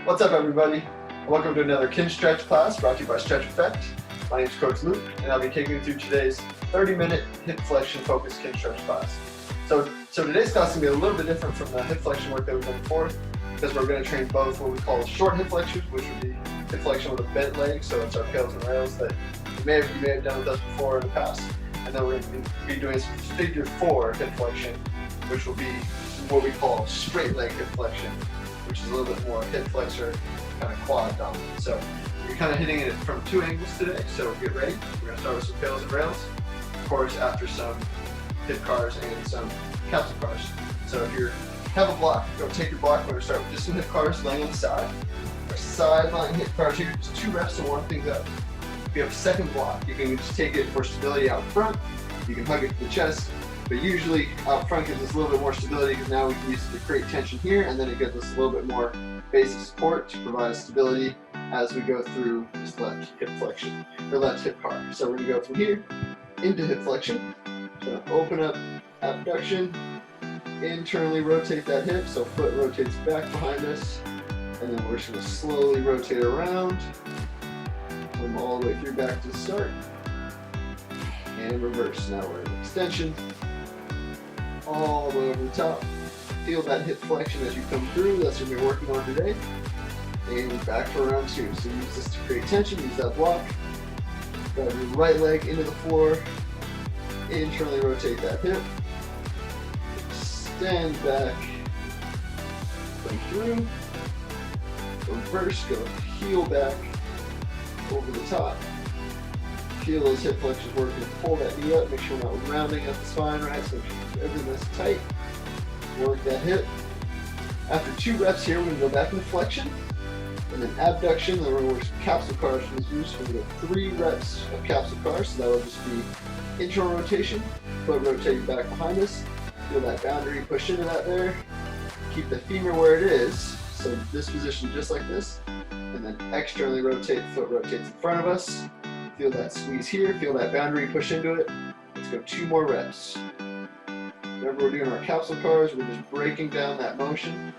What's up, everybody? Welcome to another Kinstretch class brought to you by Stretch Effect. My name is Coach Luke, and I'll be taking you through today's 30-minute hip flexion focused Kinstretch class. So today's class is going to be a little bit different from the hip flexion work that we've done before, because we're going to train both what we call short hip flexors, which would be hip flexion with a bent leg, so it's our pails and rails that you may have done with us before in the past. And then we're going to be doing some figure 4 hip flexion, which will be what we call straight leg hip flexion, which is a little bit more hip flexor, kind of quad dominant. So we're kind of hitting it from 2 angles today, so get ready. We're going to start with some pails and rails, of course, after some hip cars and some capsule cars. So if you have a block, go take your block. We're going to start with just some hip cars laying on the side. Our side lying hip cars here, just 2 reps to warm things up. If you have a second block, you can just take it for stability out front. You can hug it to the chest, but usually out front gives us a little bit more stability because now we can use it to create tension here, and then it gives us a little bit more basic support to provide stability as we go through this left hip flexion, or left hip car. So we're going to go from here into hip flexion. So open up abduction, internally rotate that hip so foot rotates back behind us, and then we're just going to slowly rotate around. Come all the way through back to the start, and reverse. Now we're in extension, all the way over the top. Feel that hip flexion as you come through. That's what we're working on today. And back for round 2. So use this to create tension, use that block. Grab your right leg into the floor, internally rotate that hip, extend back, come through, reverse, go heel back, over the top. Feel those hip flexors working. Pull that knee up. Make sure we're not rounding up the spine, right? So everything is tight. Work that hip. After 2 reps here, we're going to go back into flexion, and then abduction. Then we're going to work some capsule cars from this use. We're going to go 3 reps of capsule cars. So that will just be internal rotation, foot rotating back behind us. Feel that boundary, push into that there. Keep the femur where it is. So this position just like this. And then externally rotate, foot rotates in front of us. Feel that squeeze here, feel that boundary, push into it. Let's go 2 more reps. Remember, we're doing our capsule cars, we're just breaking down that motion.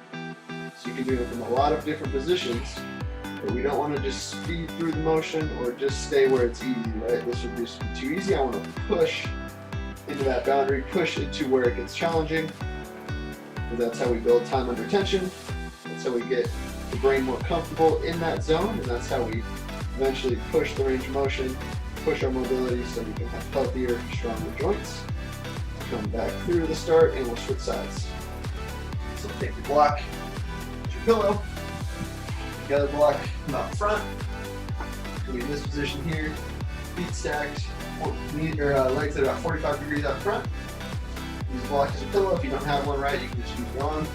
So you can do it from a lot of different positions, but we don't want to just speed through the motion or just stay where it's easy, right? This would just be too easy. I want to push into that boundary, push into where it gets challenging, because that's how we build time under tension. That's how we get the brain more comfortable in that zone, and that's how we eventually push the range of motion, push our mobility so we can have healthier, stronger joints. Come back through the start and we'll switch sides. So take your block, get your pillow, the other block come out front. We'll be in this position here, feet stacked, legs at about 45 degrees out front. Use the block as a pillow. If you don't have one, right, you can just use your arm.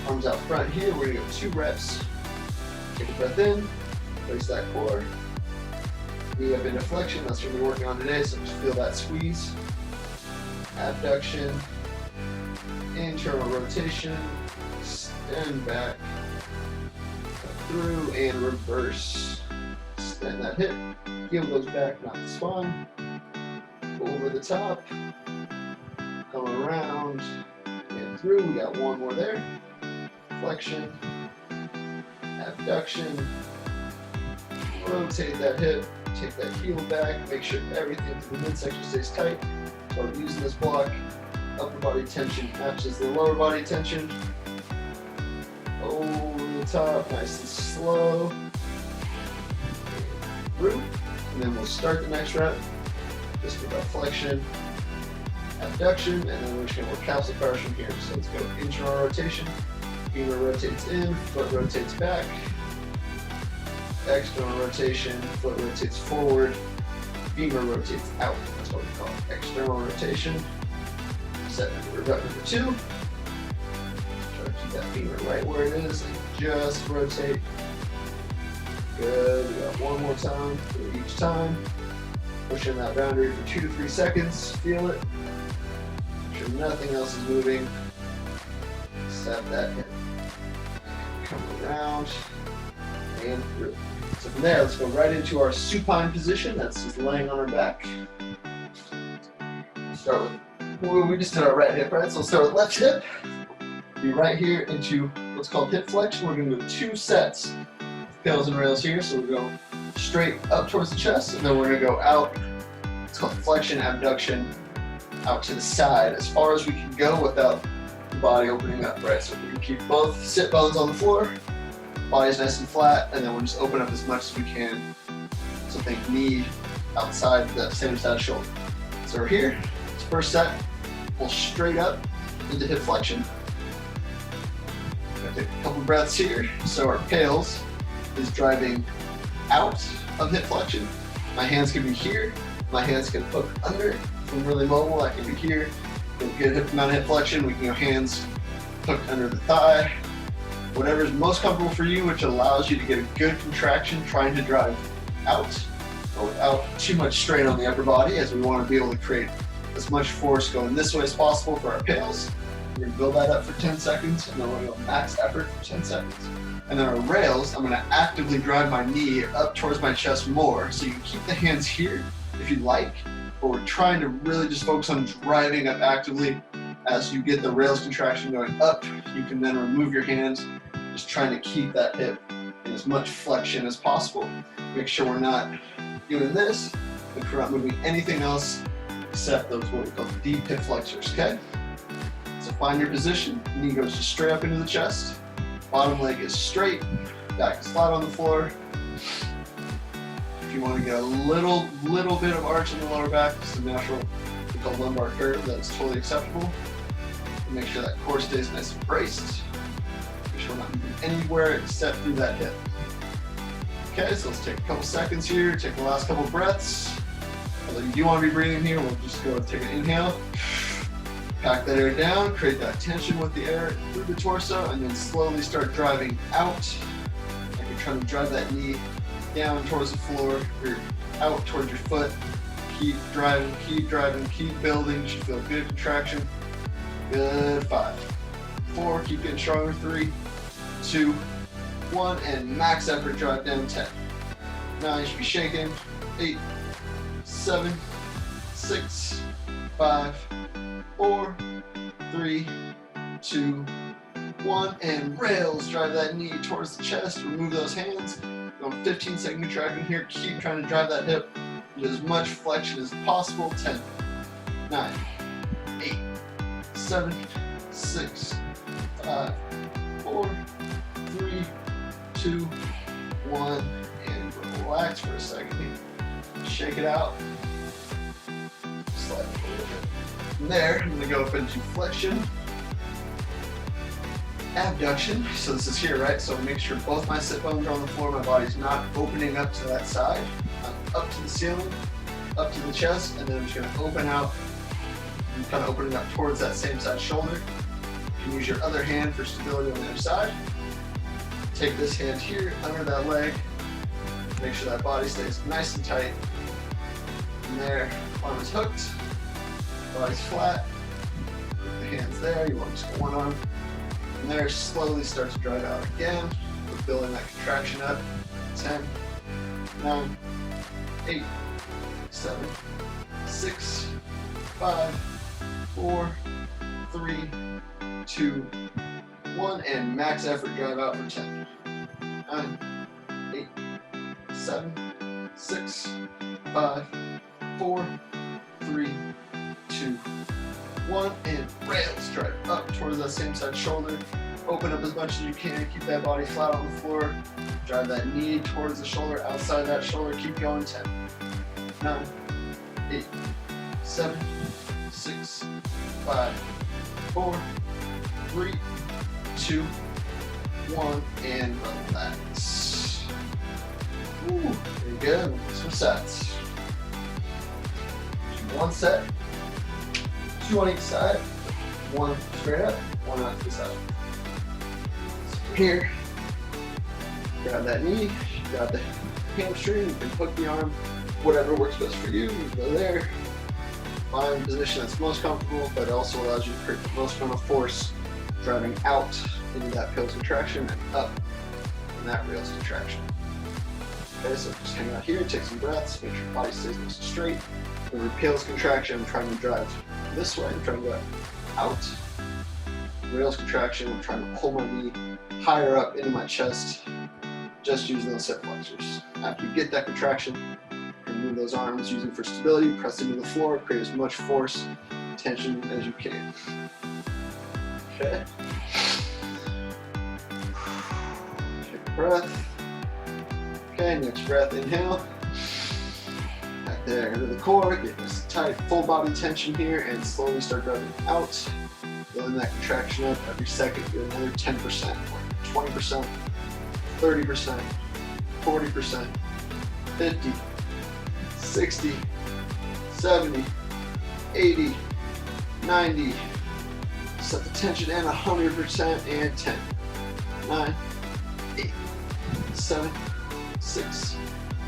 Arms out front here. We're going to go 2 reps. Take a breath in, place that core. Knee up into flexion, that's what we're working on today, so just feel that squeeze. Abduction, internal rotation, extend back, come through, and reverse. Extend that hip, heel goes back, not the spine. Over the top, come around, and through. We got 1 more there. Flexion, abduction, rotate that hip, take that heel back, make sure everything to the midsection stays tight. So I'm using this block, upper body tension matches the lower body tension. Over the top, nice and slow. Through, and then we'll start the next round just with our flexion, abduction, and then we're just going to work capsule cars from here. So let's go internal rotation. Femur rotates in, foot rotates back. External rotation, foot rotates forward. Femur rotates out. That's what we call it. External rotation. Set rep number 2. Try to keep that femur right where it is and just rotate. Good. We got 1 more time for each time. Push in that boundary for 2 to 3 seconds. Feel it. Make sure nothing else is moving. Set that hip. Come around and through. So from there, let's go right into our supine position. That's just laying on our back. Start with, well, we just did our right hip, right? So we'll start with left hip. Be right here into what's called hip flexion. We're going to do 2 sets of pales and rails here. So we'll go straight up towards the chest, and then we're going to go out. It's called flexion abduction, out to the side as far as we can go without the body opening up, right? So we can keep both sit bones on the floor, body's nice and flat, and then we'll just open up as much as we can. So think knee outside the same side shoulder. So we're here, first set, pull straight up into hip flexion. Take a couple breaths here. So our pales is driving out of hip flexion. My hands can be here. My hands can hook under. If I'm really mobile, I can be here. Get a hip amount of hip flexion. We can go hands hooked under the thigh. Whatever is most comfortable for you, which allows you to get a good contraction, trying to drive out, but without too much strain on the upper body, as we want to be able to create as much force going this way as possible for our pales. We're going to build that up for 10 seconds, and then we're going to go max effort for 10 seconds. And then our rails, I'm going to actively drive my knee up towards my chest more. So you can keep the hands here if you like, but we're trying to really just focus on driving up actively. As you get the rails contraction going up, you can then remove your hands, just trying to keep that hip in as much flexion as possible. Make sure we're not doing this, if we're not moving anything else except those what we call deep hip flexors, okay? So find your position, knee goes just straight up into the chest, bottom leg is straight, back is flat on the floor. If you want to get a little bit of arch in the lower back, it's a natural, we call lumbar curve, that's totally acceptable. And make sure that core stays nice and braced. Make sure we're not moving anywhere except through that hip. Okay, so let's take a couple seconds here, take the last couple breaths. Although you do want to be breathing here, we'll just go and take an inhale. Pack that air down, create that tension with the air through the torso, and then slowly start driving out. Like you're trying to drive that knee down towards the floor, or out towards your foot. Keep driving, keep building. You should feel good contraction. Good, 5, 4, keep getting stronger, 3, 2, 1, and max effort drive down, 10. 9, you should be shaking, 8, 7, 6, 5, 4, 3, 2, 1, and rails. Drive that knee towards the chest, remove those hands. Going 15-second contraction here, keep trying to drive that hip with as much flexion as possible. 10, 9, 8, 7, 6, 5, 4, 3, 2, 1, and relax for a second here. Shake it out. Slide it a little bit. From there, I'm going to go up into flexion abduction. So this is here, right? So make sure both my sit bones are on the floor. My body's not opening up to that side. I'm up to the ceiling, up to the chest, and then I'm just going to open out. I'm kind of opening up towards that same side shoulder. You can use your other hand for stability on the other side. Take this hand here under that leg. Make sure that body stays nice and tight. From there, arm is hooked, body's flat. Put the hands there. You want to just go one arm. From there, slowly start to drive out again. We're building that contraction up. 10, 9, 8, 7, 6, 5, 4, 3, 2, 1, and max effort drive out for 10. 9, 8, 7, 6, 5, 4, 3, 2, 1, and rails. Drive up towards that same side shoulder. Open up as much as you can. Keep that body flat on the floor. Drive that knee towards the shoulder, outside that shoulder. Keep going. 10, 9, 8, 7, 6, 5, 4, 3, 2, 1, and relax. Ooh, very good. Some sets. One set, 2 on each side, 1 straight up, 1 out to the side. So from here, grab that knee, grab the hamstring, you can hook the arm, whatever works best for you. You go there, find the position that's most comfortable, but it also allows you to create the most amount of force driving out into that pils contraction and up in that rails contraction. Okay, so just hang out here, take some breaths, make sure your body stays nice and straight. The pils contraction, I'm trying to drive this way, I'm trying to go out. rails contraction. I'm trying to pull my knee higher up into my chest, just using those hip flexors. After you get that contraction, move those arms using for stability, press into the floor, create as much force, tension as you can. Okay. Take a breath. Okay, next breath, inhale. Back there into the core, get this tight full body tension here and slowly start driving out. Building that contraction up every second, do another 10%, 20%, 30%, 40%, 50, 60, 70, 80, 90, set the tension and 100% and 10, 9, 8, 7, 6,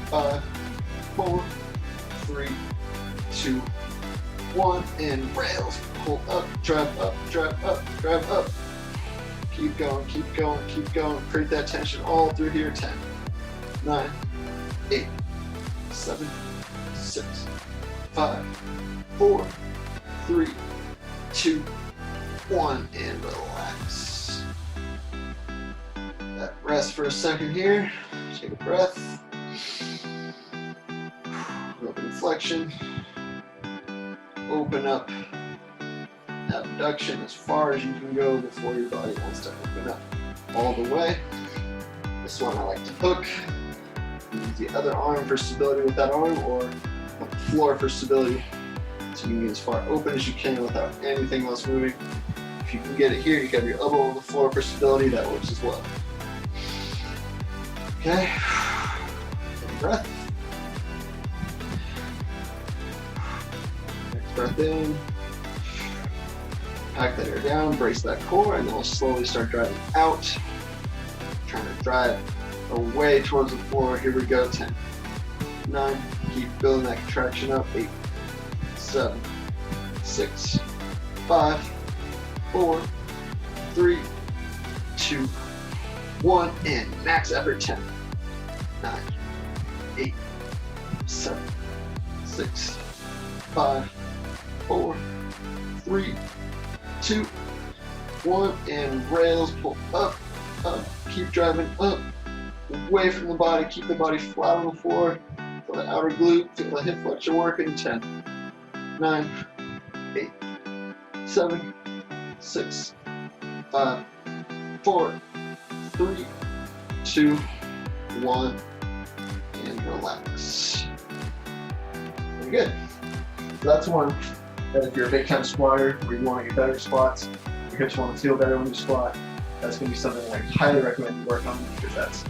5, 4, 3, 2, 1, and rails, pull up, drive up, drive up, drive up. Keep going, keep going, keep going. Create that tension all through here. 10, 9, 8, 7, 6, 5, 4, 3, 2, 1, and relax. Rest for a second here. Take a breath. Open flexion. Open up abduction as far as you can go before your body wants to open up all the way. This one I like to hook. Use the other arm for stability with that arm, or on the floor for stability. So you can get as far open as you can without anything else moving. If you can get it here, you have your elbow on the floor for stability, that works as well. Okay, take a breath. Next breath in. Pack that air down, brace that core, and then we'll slowly start driving out. Trying to drive away towards the floor. Here we go. 10, 9, keep building that contraction up. 8, 7, 6, 5, 4, 3, 2, 1, and max effort. 10, 9, 8, 7, 6, 5, 4, 3, 2, 1, and rails, pull up, up, keep driving up, away from the body, keep the body flat on the floor, feel the outer glute, feel the hip flexion working. 10, 9, 8, 7, 6, 5, 4, 3, 2, 1, and relax. Very good. So that's one that if you're a big time squatter or you want to get better squats, your hips want to feel better when you squat, that's going to be something I highly recommend you work on, because that's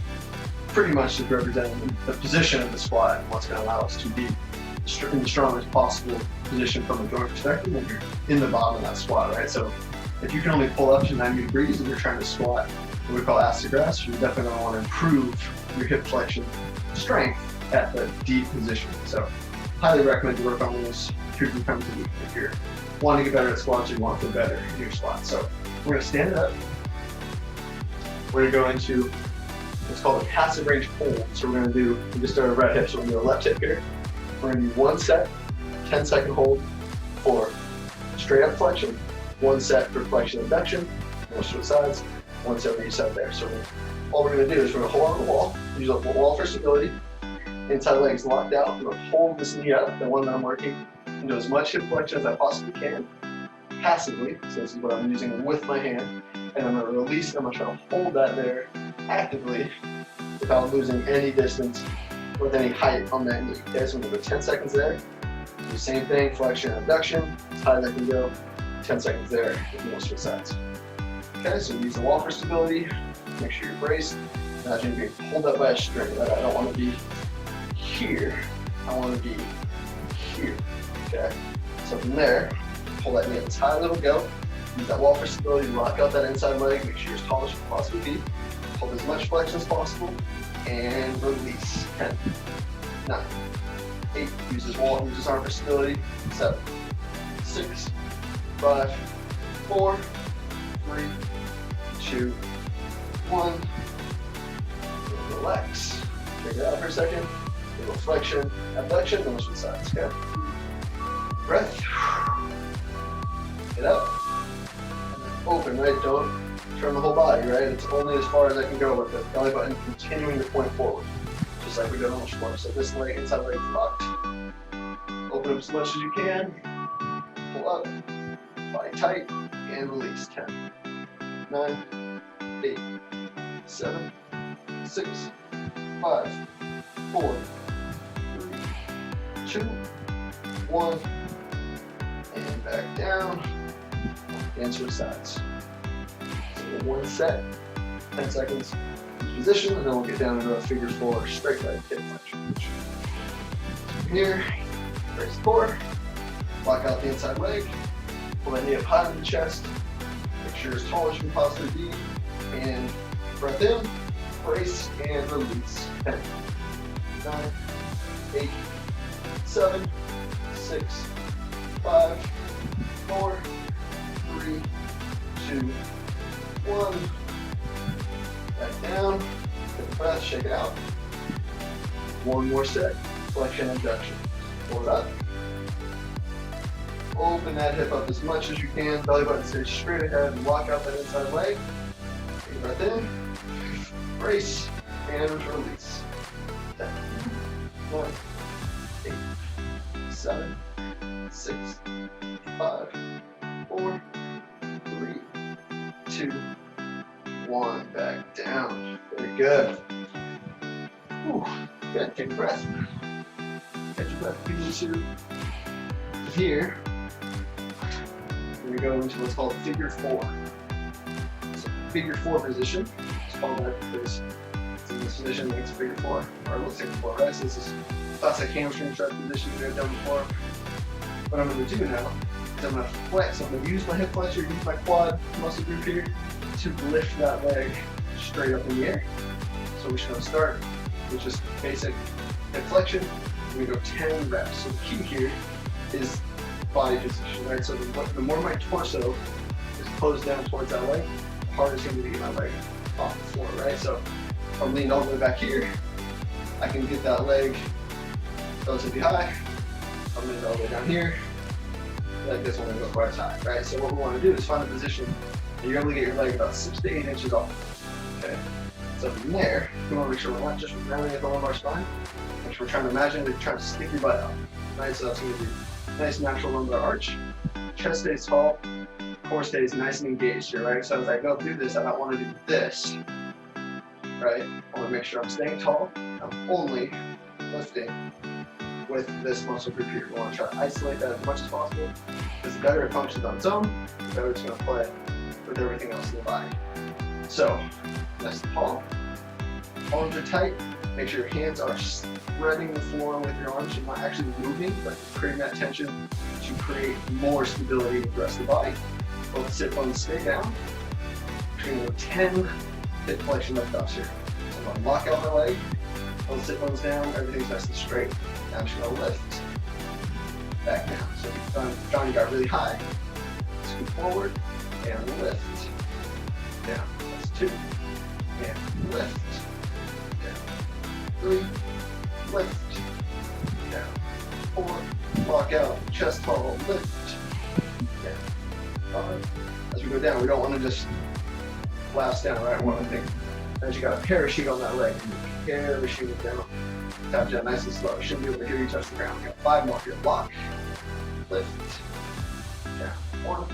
pretty much just representing the position of the squat and what's going to allow us to be in the strongest possible position from a joint perspective when you're in the bottom of that squat, right? So if you can only pull up to 90 degrees and you're trying to squat what we call ass to grass, you're definitely going to want to improve your hip flexion strength at the deep position. So highly recommend you work on those 2 or 3 times a week if you're wanting to get better at squats or you want to feel better in your squat. So we're going to stand it up. We're going to go into what's called a passive range hold. So we're going to do, we just started right hip, so we're going to do a left hip here. We're going to do 1 set, 10-second hold for straight up flexion, 1 set for flexion abduction, most of the sides, 1 set on each side there. So all we're going to do is we're going to hold on the wall, use the wall for stability, inside leg is locked out. I'm going to hold this knee up, the one that I'm working, and do as much hip flexion as I possibly can, passively. So this is what I'm using with my hand, and I'm going to release it. I'm going to try to hold that there actively without losing any distance with any height on that knee. Okay, so I'm going to go 10 seconds there. Do the same thing, flexion and abduction, as high as I can go. 10 seconds there with most of the sides. Okay, so use the wall for stability. Make sure you're braced. Imagine you're being pulled up by a string. Right? I don't want to be here. I want to be here. Okay, so from there, pull that knee as high as it'll go. Use that wall for stability. Lock out that inside leg. Make sure you're as tall as you can possibly be. Hold as much flexion as possible. And release. 10, 9, 8. Use his wall, use his arm for stability. 7, 6, 5, 4, 3, 2, 1. And relax. Take it out for a second. A little flexion, abduction, and switch sides. Okay. Breath. Get up. And then open, right? Don't turn the whole body, right? It's only as far as I can go with the belly button continuing to point forward, just like we did on the floor. So this leg, inside leg locked. Open up as much as you can. Pull up, body tight, and release. 10, 9, 8, 7, 6, 5, 4, 3, 2, 1, and back down. And switch sides. So one set, 10 seconds each position, and then we'll get down into a figure 4 straight leg hip flexion. From here, brace the core, lock out the inside leg, pull that knee up high to the chest, make sure you're as tall as you can possibly be, and breath in, brace, and release. 10, 9, 8, 7, 6, 5, 4, 3, 2, 1. Back down. Take a breath, shake it out. One more set. Flexion abduction. Pull it up. Open that hip up as much as you can. Belly button stays straight ahead and lock out that inside leg. Take a breath in. Brace and release. 10, 9, 8, 7, 6, 5, 4, 3, 2, 1. Back down. Very good. Whew. Good. Take a breath. Catch your breath. Into here. We're going to go into what's called figure 4. So figure 4 position. It's called that because it's in this position makes figure 4. Or let's say 4, right? So this is classic hamstring stretch position we've done before. What I'm going to do now is I'm going to flex. I'm going to use my hip flexor, use my quad muscle group here to lift that leg straight up in the air. So we're just going to start with just basic hip flexion. We're going to go 10 reps. So the key here is body position, right? So the more my torso is closed down towards that leg, the harder it's going to be to get my leg off the floor, right? So if I'm leaned all the way back here, I can get that leg relatively high. I'm leaned all the way down here, like this one, go quite as high, right? So what we want to do is find a position that you're able to get your leg about 6 to 8 inches off, okay? So from there, we want to make sure we're not just rounding at the lumbar spine, which we're trying to imagine that you're trying to stick your butt out, right? So that's going to be nice natural lumbar arch. Chest stays tall, core stays nice and engaged here, right? So as I go through this, I don't want to do this, right? I want to make sure I'm staying tall. I'm only lifting with this muscle group here. We want to try to isolate that as much as possible, because the better it functions on its own, the better it's going to play with everything else in the body. So, nice and tall. Arms are tight. Make sure your hands are spreading the floor with your arms. You're not actually moving, but creating that tension to create more stability with the rest of the body. Both sit bones stay down. We're going to go 10 hip flexion abduction here. So I'm going to lock out my leg. Both sit bones down. Everything's nice and straight. Now I'm just going to lift back down. So if you've found you got really high, scoot forward and lift down. That's 2 and lift. 3, lift, down, 4, lock out, chest tall, lift, down, 5. As we go down, we don't want to just blast down, right? We want to think as you got a parachute on that leg, parachute it down, tap down nice and slow. You shouldn't be able to hear you touch the ground. You got 5 more here, lock, lift, down, 1,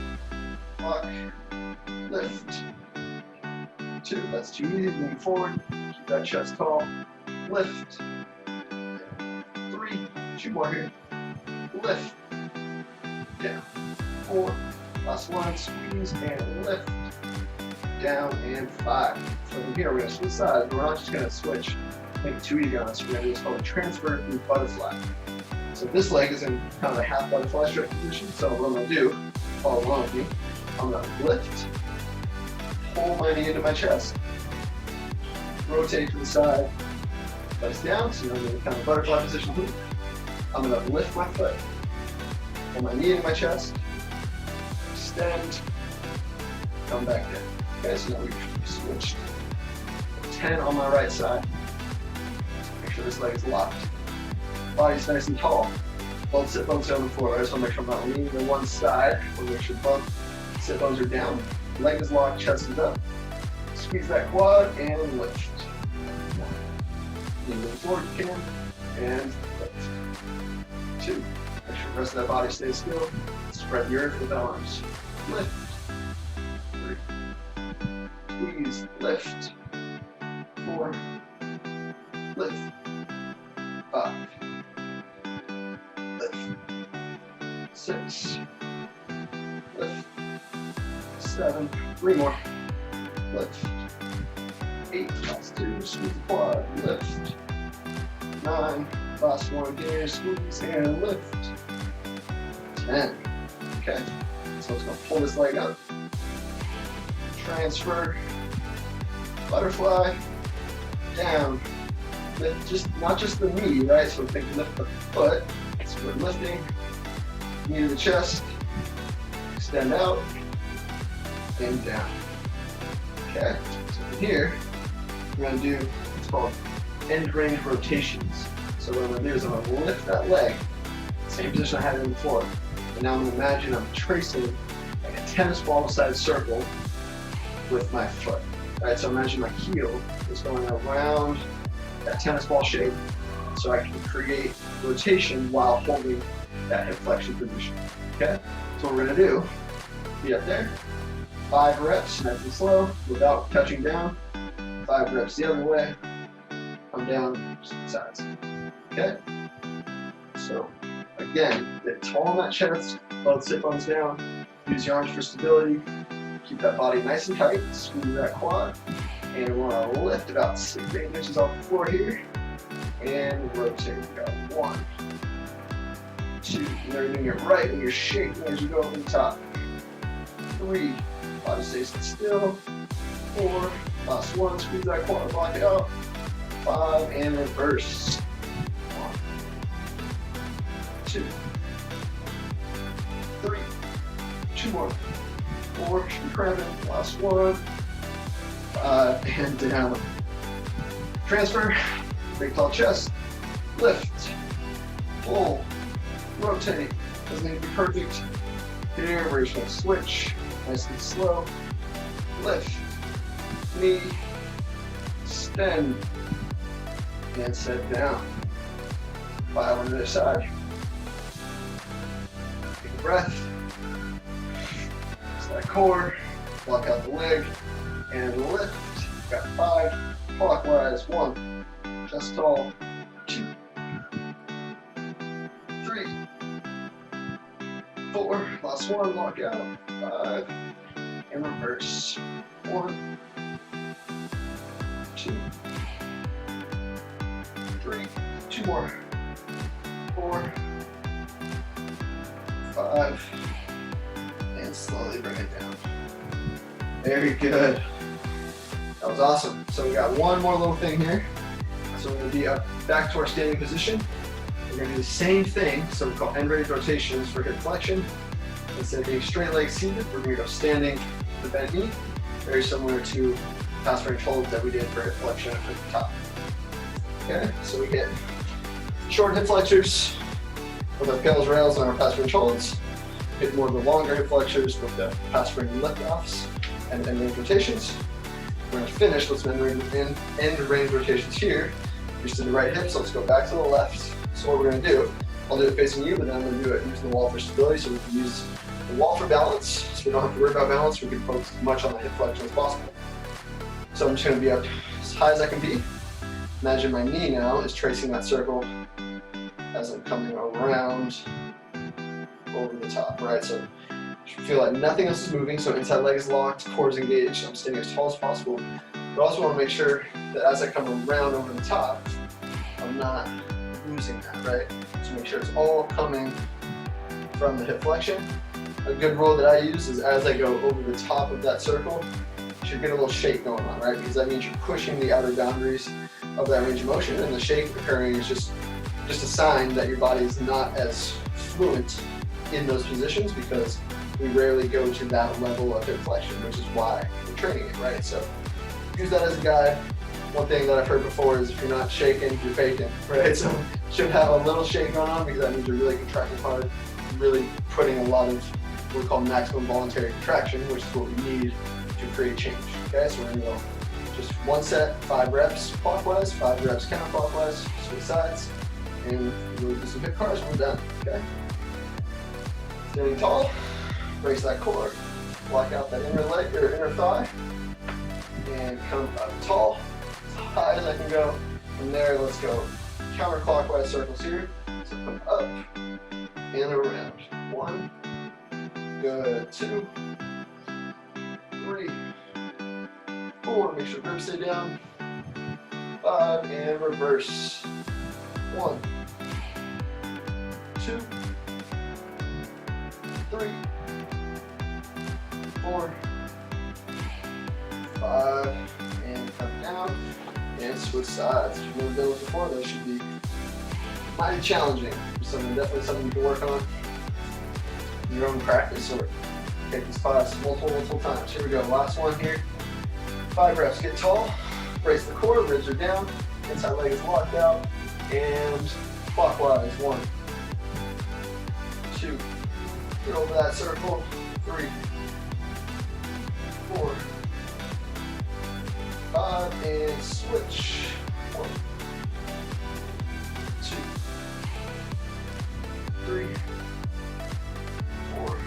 lock, lift, 2, that's too easy, moving forward, keep that chest tall. Lift. 3, 2 more here. Lift. Down. 4. Last one. Squeeze and lift. Down and 5. So from here we're going to switch sides, but we're not just going to switch, make it too easy on us. We're going to do what's called a transfer through butterfly. So this leg is in kind of a half butterfly stretch position. So what I'm going to do, follow along with me, I'm going to lift, pull my knee into my chest, rotate to the side, place down, so I'm in kind of butterfly position. I'm going to lift my foot, pull my knee into my chest, extend, come back down. Okay, so now we've switched. 10 on my right side. Make sure this leg is locked. Body's nice and tall. Both sit bones are on the floor. I just want to make sure I'm not leaning to one side. I want to make sure both sit bones are down. leg is locked, chest is up. Squeeze that quad and lift. You move forward if you can, and lift. 2. Make sure the rest of that body stays still. Spread the earth with the arms. Lift. 3. Squeeze, lift. 4. Lift. 5. Lift. 6. Lift. 7. 3 more. Lift. 8. Last 2. Squeeze the quad. Lift. 9. Last one here. Squeeze and lift. 10. Okay. So it's going to pull this leg up. Transfer. Butterfly. Down. Lift not just the knee, right? So think lift the foot. So we're lifting. Knee to the chest. Extend out. And down. Okay. So from here, we're going to do what's called end range rotations. So what I'm going to do is I'm going to lift that leg, same position I had in before. And now I'm going to imagine I'm tracing like a tennis ball sized circle with my foot. Right, so imagine my heel is going around that tennis ball shape so I can create rotation while holding that hip flexion position. Okay? So what we're going to do, be up there, 5 reps, nice and slow, without touching down. 5 reps the other way. I'm down sides. Okay? So again, get tall on that chest, both sit bones down, use your arms for stability, keep that body nice and tight, squeeze that quad, and we're gonna lift about 6 to 8 inches off the floor here, and rotate. We got 1, 2, you're doing it right, and you're shaking as you go over the top. 3, body stays still. 4, last 1, squeeze that quad, lock it out. 5, and reverse. 1, 2, 3, 2 more. 4, keep cramping, last 1. 5, and down. Transfer, big tall chest, lift, pull, rotate. Doesn't need to be perfect. Here, we're just going to switch, nice and slow. Lift, knee, extend, and set down. 5 on the other side. Take a breath. That core, block out the leg, and lift. Got 5, clockwise, 1, chest tall, 2, 3, 4, last 1, lock out, 5, and reverse, 1, 2, 3, 2 more, 4, 5, and slowly bring it down. Very good. That was awesome. So we got one more little thing here. So we're going to be up back to our standing position. We're going to do the same thing. So we call end range rotations for hip flexion. Instead of being straight leg seated, we're going to go standing the bent knee. Very similar to pass range holds that we did for hip flexion at the top. Okay, so we get short hip flexors with our PLs, rails, and our pass range holds. Hit more of the longer hip flexors with the pass range lift offs and end range rotations. We're going to finish with some end range rotations here. You're to the right hip, so let's go back to the left. So what we're going to do, I'll do it facing you, but then I'm going to do it using the wall for stability, so we can use the wall for balance. So we don't have to worry about balance. We can focus as much on the hip flexion as possible. So I'm just going to be up as high as I can be. Imagine my knee now is tracing that circle as I'm coming around over the top, right? So you feel like nothing else is moving, so inside leg is locked, core is engaged. I'm staying as tall as possible. But I also want to make sure that as I come around over the top, I'm not losing that, right? So make sure it's all coming from the hip flexion. A good rule that I use is as I go over the top of that circle, you should get a little shake going on, right? Because that means you're pushing the outer boundaries of that range of motion, and the shake occurring is just a sign that your body is not as fluent in those positions, because we rarely go to that level of hip flexion, which is why we're training it, right? So use that as a guide. One thing that I've heard before is if you're not shaking, you're faking, right? So you should have a little shake going on, because that means you're really contracting hard, really putting a lot of what we call maximum voluntary contraction, which is what we need to create change. Okay, so we're gonna go just one set, 5 reps clockwise, 5 reps counterclockwise, switch sides, and we'll do some hip cars and we're done. Okay. Standing tall, brace that core, block out that inner leg or inner thigh, and come up tall, as high as I can go. From there, let's go counterclockwise circles here. So come up and around. 1, good, 2, 3, 4, make sure ribs stay down. 5, and reverse. 1, 2, 3, 4, 5, and come down and switch sides. If you've never done this before, that should be mighty challenging. Definitely something you can work on in your own practice or take this class multiple times. Here we go, last one here. 5 reps, get tall, brace the core, ribs are down, inside leg is locked out, and clockwise. 1, 2, get over that circle, 3, 4, 5, and switch. 1, 2, 3, 4,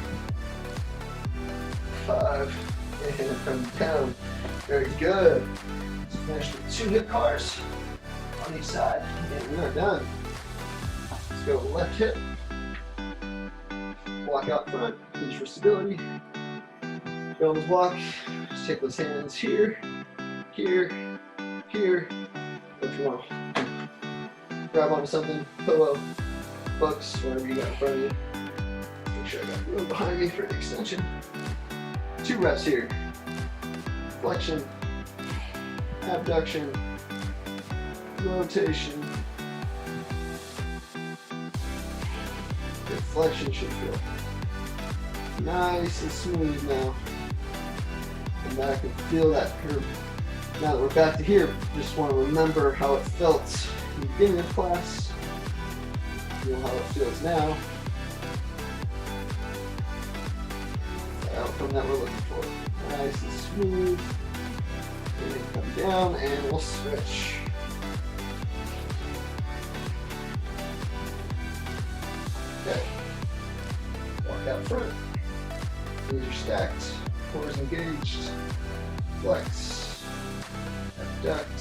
5, and come down. Very good. Let's finish with 2 hip cars on each side, and we are done. Let's go left hip, block out front, pinch for stability. Elbows block. Just take those hands here, here, here. If you want to grab onto something, pillow, books, whatever you got in front of you. Make sure I got room behind me for the extension. 2 reps here. Flexion, abduction, rotation. Your flexion should feel nice and smooth now. And I can feel that curve. Now that we're back to here, just want to remember how it felt in the beginning of class. Feel how it feels now. The outcome that we're looking for. Nice and smooth. And come down and we'll switch. Okay. Walk out front. Knees are stacked. Core engaged. Flex. Abduct.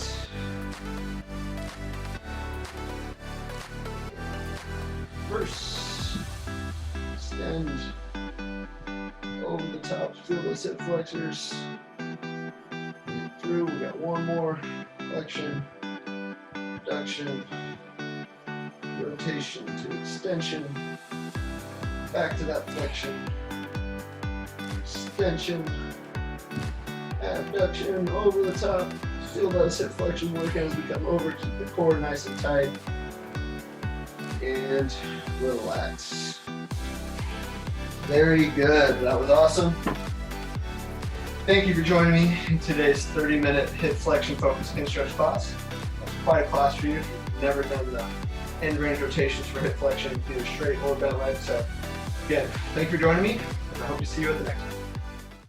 Reverse. Extend. Over the top. Feel those hip flexors. And through. We got one more. Flexion. Abduction. Rotation to extension. Back to that flexion. Extension. Abduction over the top. Feel those hip flexion work as we come over. Keep the core nice and tight. And relax. Very good. That was awesome. Thank you for joining me in today's 30-minute hip flexion focused Kinstretch class. That's quite a class for you if you've never done the end range rotations for hip flexion, either straight or bent leg. So again, thank you for joining me, and I hope to see you at the next one.